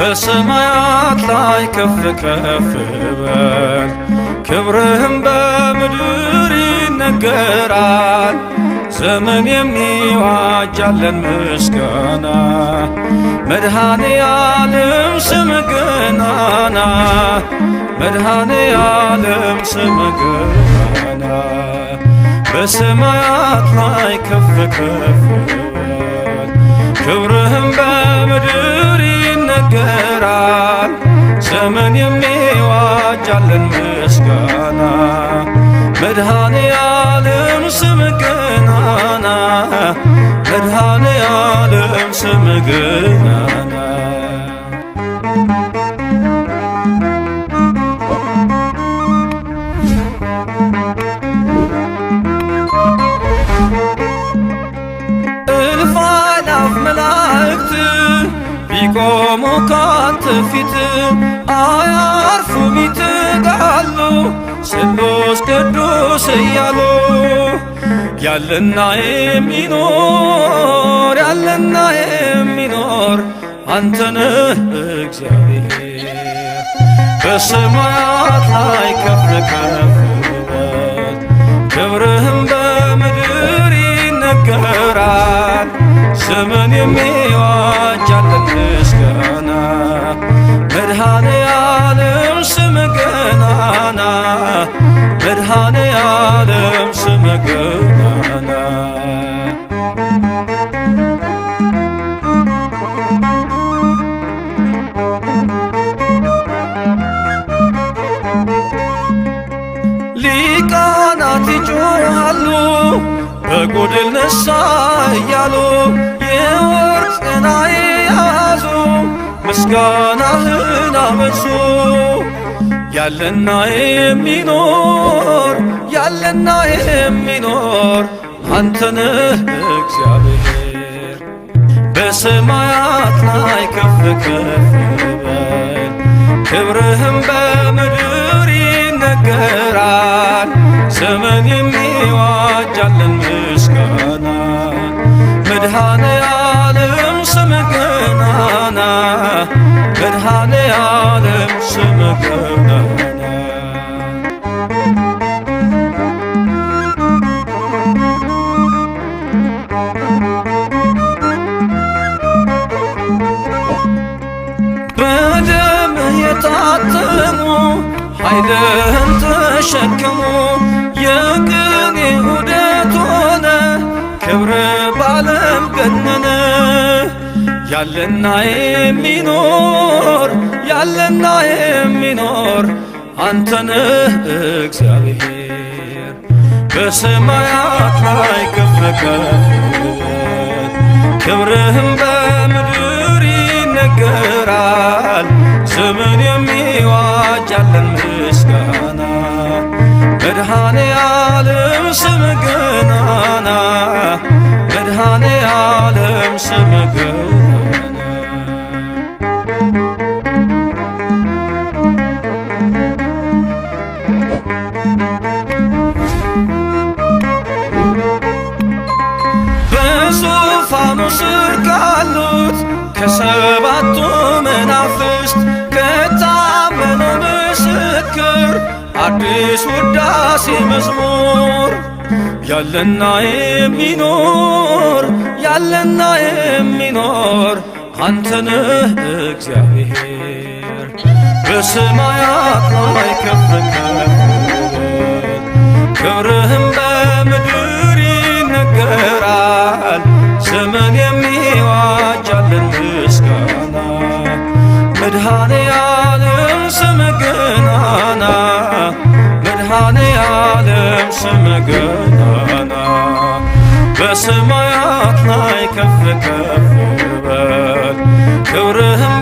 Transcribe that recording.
በሰማያት ላይ ከፍ ከፍ በል ክብርህም በምድር ይነገራል። ዘመን የሚዋጃለን ምስጋና መድኃኔ ዓለም ስምህ ገናና መድኃኔ ዓለም ስምህ ገናና በሰማያት ላይ ከፍ ከፍ በል ክብርህም በምድር ይነገራል። ዘመን የሚዋጃለን ምስጋና መድኃኔ ዓለም ስምህ ገናና መድኃኔ ዓለም ስምህ ገናና እልፍ አእላፍ መላእክት ቢቆሙ ካንተ ፊት አያርፉም ይትጋሉ ስሉስ ቅዱስ እያሉ ያለና የሚኖር ያለና የሚኖር አንተ ነህ እግዚአብሔር። በሰማያት ላይ ከፍ ከፍ በል ክብርህም በምድር ይነገራል። ዘመን የሚዋጃለን ምስጋና መድኃኔ ዓለም ስምህ ገናና መድኃኔ ዓለም ስምህ ገናና ሊቃናት ይጮኻሉ በጎድል ነሣ እያሉ የወርቅ ጽና የያዙ ምስጋናህን አበዙ። ያለና የሚኖር ያለና የሚኖር አንተ ነህ እግዚአብሔር። በሰማያት ላይ ከፍ ከፍ በል ክብርህም በምድር ይነገራል። ዘመን የሚዋጃለን ምስጋና መድኃኔ ዓለም ስምህ ገናና መድኃኔ ዓለም ስምህ ገናና በደምህ የታተሙ ኃይልህን ተሸከሙ የቅኔ ዑደት ሆነ ክብር ባለም ገነነ። ያለና የሚኖር ያለና የሚኖር አንተ ነህ እግዚአብሔር። በሰማያት ላይ ከፍ ከፍ በል ክብርህም በምድር ይነገራል። ዘመን የሚዋጃለን ምስጋና መድኃኔ ዓለም ስምህ ገናና መድኃኔ ዓለም ስምህ ገናና በዙፋኑ ስር ካሉት ከሰባቱ መናፍስት ከታመነው ምስክር አዲስ ውዳሴ መዝሙር ያለና የሚኖር ያለና የሚኖር አንተ ነህ እግዚአብሔር። በሰማያት ላይ ከፍ ከፍ በል ክብርህም በምድር ይነገራል። ዘመን የሚዋጃለን ምስጋና መድኃኔ ዓለም ስምህ ገናና መድኃኔ ዓለም ስምህ ገናና በሰማያት ላይ ከፍ ከፍ በል ክብርህም